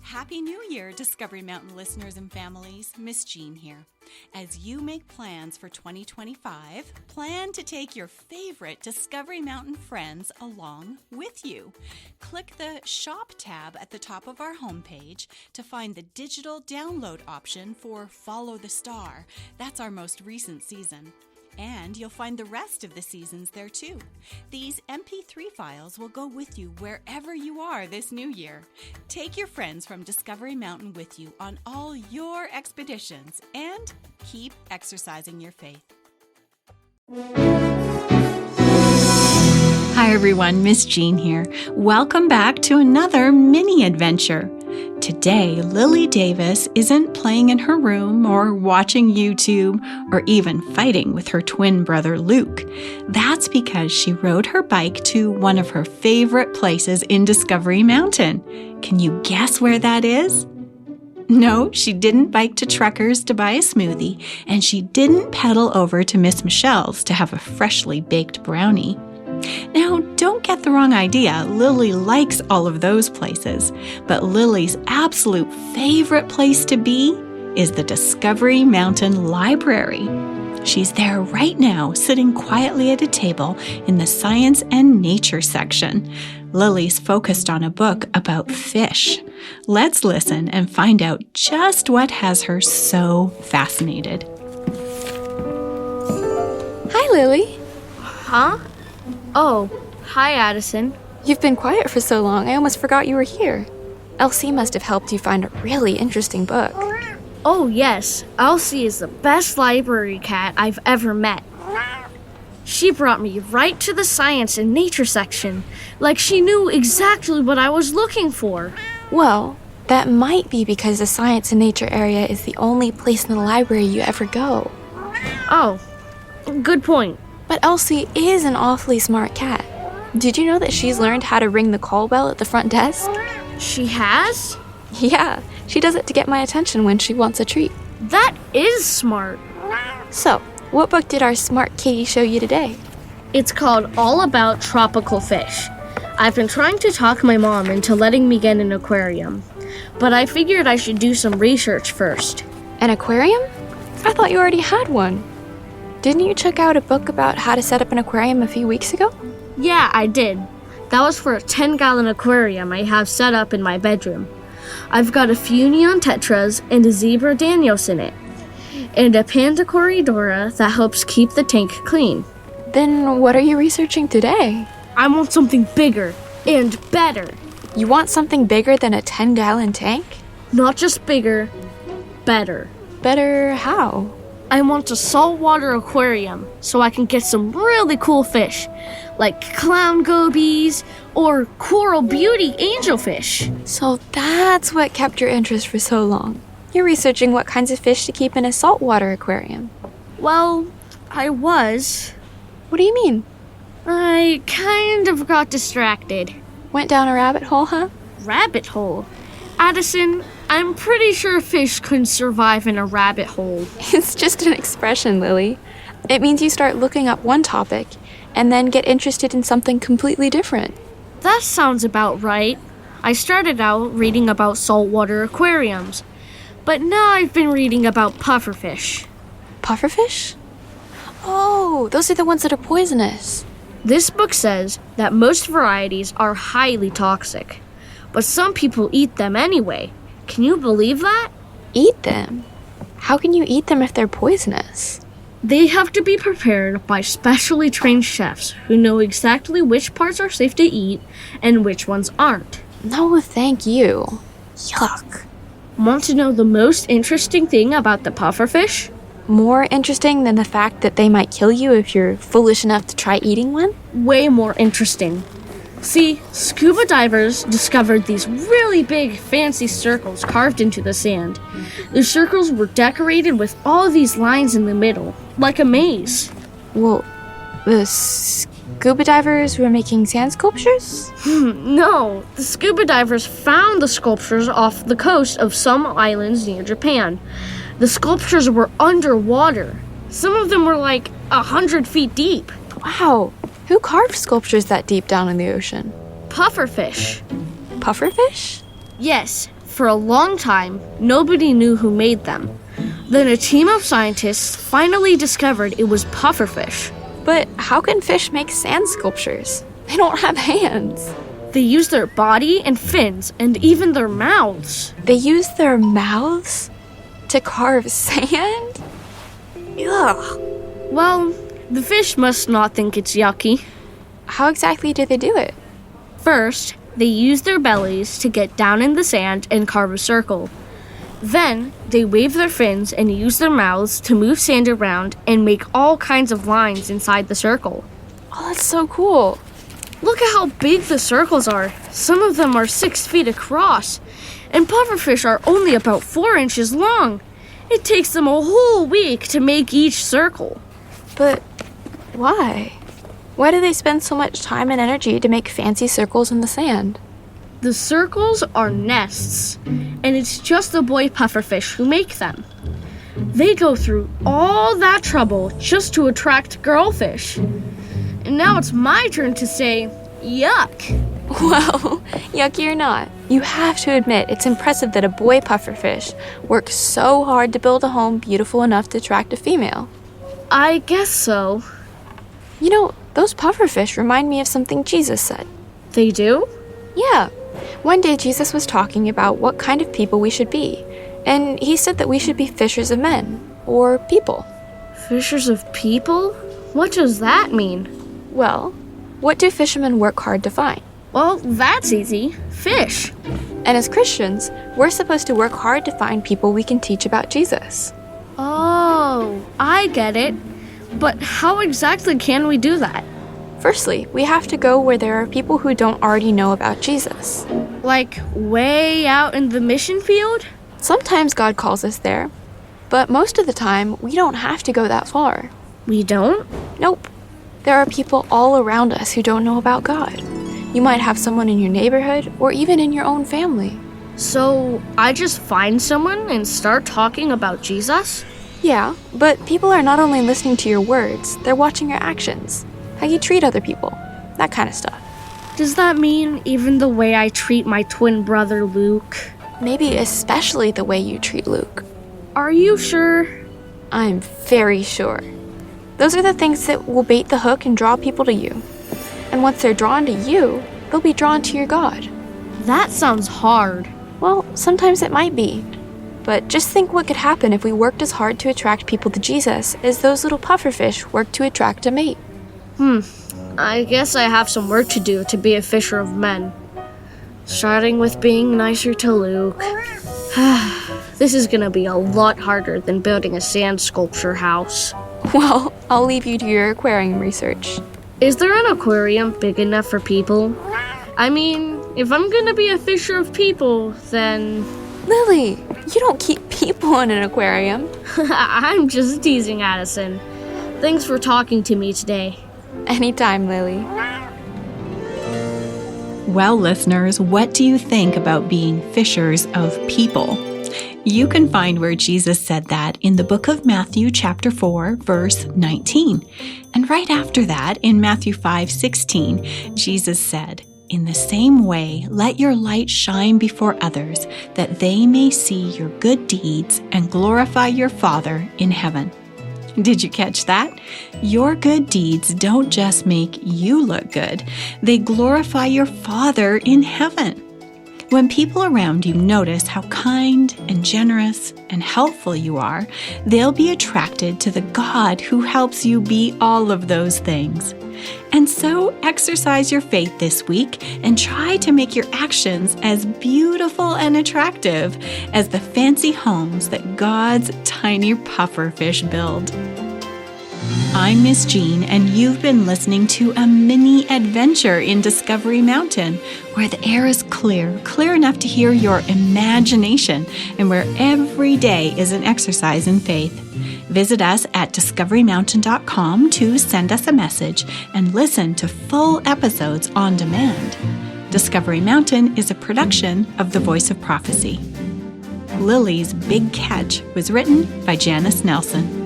Happy New Year, Discovery Mountain listeners and families. Miss Jean here. As you make plans for 2025, plan to take your favorite Discovery Mountain friends along with you. Click the Shop tab at the top of our homepage to find the digital download option for Follow the Star. That's our most recent season. And you'll find the rest of the seasons there too. These MP3 files will go with you wherever you are this new year. Take your friends from Discovery Mountain with you on all your expeditions and keep exercising your faith. Hi everyone, Miss Jean here. Welcome back to another mini adventure. Today, Lily Davis isn't playing in her room or watching YouTube or even fighting with her twin brother Luke. That's because she rode her bike to one of her favorite places in Discovery Mountain. Can you guess where that is? No, she didn't bike to Truckers to buy a smoothie, and she didn't pedal over to Miss Michelle's to have a freshly baked brownie. Now, don't get the wrong idea, Lily likes all of those places, but Lily's absolute favorite place to be is the Discovery Mountain Library. She's there right now, sitting quietly at a table in the Science and Nature section. Lily's focused on a book about fish. Let's listen and find out just what has her so fascinated. Hi, Lily. Huh? Oh, hi, Addison. You've been quiet for so long, I almost forgot you were here. Elsie must have helped you find a really interesting book. Oh, yes. Elsie is the best library cat I've ever met. She brought me right to the Science and Nature section, like she knew exactly what I was looking for. Well, that might be because the Science and Nature area is the only place in the library you ever go. Oh, good point. But Elsie is an awfully smart cat. Did you know that she's learned how to ring the call bell at the front desk? She has? Yeah, she does it to get my attention when she wants a treat. That is smart. So, what book did our smart kitty show you today? It's called All About Tropical Fish. I've been trying to talk my mom into letting me get an aquarium, but I figured I should do some research first. An aquarium? I thought you already had one. Didn't you check out a book about how to set up an aquarium a few weeks ago? Yeah, I did. That was for a 10-gallon aquarium I have set up in my bedroom. I've got a few neon tetras and a zebra Danios in it, and a panda corridora that helps keep the tank clean. Then what are you researching today? I want something bigger and better. You want something bigger than a 10-gallon tank? Not just bigger, better. Better how? I want a saltwater aquarium so I can get some really cool fish, like clown gobies or coral beauty angelfish. So that's what kept your interest for so long. You're researching what kinds of fish to keep in a saltwater aquarium. Well, I was. What do you mean? I kind of got distracted. Went down a rabbit hole, huh? Rabbit hole? Addison, I'm pretty sure fish couldn't survive in a rabbit hole. It's just an expression, Lily. It means you start looking up one topic and then get interested in something completely different. That sounds about right. I started out reading about saltwater aquariums, but now I've been reading about pufferfish. Pufferfish? Oh, those are the ones that are poisonous. This book says that most varieties are highly toxic, but some people eat them anyway. Can you believe that? Eat them? How can you eat them if they're poisonous? They have to be prepared by specially trained chefs who know exactly which parts are safe to eat and which ones aren't. No, thank you. Yuck. Want to know the most interesting thing about the pufferfish? More interesting than the fact that they might kill you if you're foolish enough to try eating one? Way more interesting. See, scuba divers discovered these really big, fancy circles carved into the sand. The circles were decorated with all these lines in the middle, like a maze. Well, the scuba divers were making sand sculptures? No, the scuba divers found the sculptures off the coast of some islands near Japan. The sculptures were underwater. Some of them were like 100 feet deep. Wow. Who carved sculptures that deep down in the ocean? Pufferfish. Pufferfish? Yes, For a long time, nobody knew who made them. Then a team of scientists finally discovered it was pufferfish. But how can fish make sand sculptures? They don't have hands. They use their body and fins and even their mouths. They use their mouths to carve sand? Ugh. Well, the fish must not think it's yucky. How exactly do they do it? First, they use their bellies to get down in the sand and carve a circle. Then, they wave their fins and use their mouths to move sand around and make all kinds of lines inside the circle. Oh, that's so cool. Look at how big the circles are. Some of them are 6 feet across, and pufferfish are only about 4 inches long. It takes them a whole week to make each circle. But why? Why do they spend so much time and energy to make fancy circles in the sand? The circles are nests, and it's just the boy pufferfish who make them. They go through all that trouble just to attract girlfish. And now it's my turn to say, yuck. Well, yucky or not, you have to admit it's impressive that a boy pufferfish works so hard to build a home beautiful enough to attract a female. I guess so. You know, those pufferfish remind me of something Jesus said. They do? Yeah. One day Jesus was talking about what kind of people we should be, and he said that we should be fishers of men, or people. Fishers of people? What does that mean? Well, what do fishermen work hard to find? Well, that's easy. Fish. And as Christians, we're supposed to work hard to find people we can teach about Jesus. Oh, I get it. But how exactly can we do that? Firstly, we have to go where there are people who don't already know about Jesus. Like way out in the mission field? Sometimes God calls us there, but most of the time, we don't have to go that far. We don't? Nope. There are people all around us who don't know about God. You might have someone in your neighborhood or even in your own family. So I just find someone and start talking about Jesus? Yeah, but people are not only listening to your words, they're watching your actions, how you treat other people, that kind of stuff. Does that mean even the way I treat my twin brother Luke? Maybe especially the way you treat Luke. Are you sure? I'm very sure. Those are the things that will bait the hook and draw people to you. And once they're drawn to you, they'll be drawn to your God. That sounds hard. Well, sometimes it might be. But just think what could happen if we worked as hard to attract people to Jesus as those little pufferfish work to attract a mate. I guess I have some work to do to be a fisher of men. Starting with being nicer to Luke. This is gonna be a lot harder than building a sand sculpture house. Well, I'll leave you to your aquarium research. Is there an aquarium big enough for people? I mean, if I'm gonna be a fisher of people, then... Lily, you don't keep people in an aquarium. I'm just teasing, Addison. Thanks for talking to me today. Anytime, Lily. Well, listeners, what do you think about being fishers of people? You can find where Jesus said that in the book of Matthew chapter 4, verse 19. And right after that, in Matthew 5:16, Jesus said, "In the same way, let your light shine before others, that they may see your good deeds and glorify your Father in heaven." Did you catch that? Your good deeds don't just make you look good, they glorify your Father in heaven. When people around you notice how kind and generous and helpful you are, they'll be attracted to the God who helps you be all of those things. And so exercise your faith this week and try to make your actions as beautiful and attractive as the fancy homes that God's tiny pufferfish build. I'm Miss Jean, and you've been listening to a mini adventure in Discovery Mountain, where the air is clear enough to hear your imagination, and where every day is an exercise in faith. Visit us at discoverymountain.com to send us a message and listen to full episodes on demand. Discovery Mountain is a production of The Voice of Prophecy. Lily's Big Catch was written by Janice Nelson.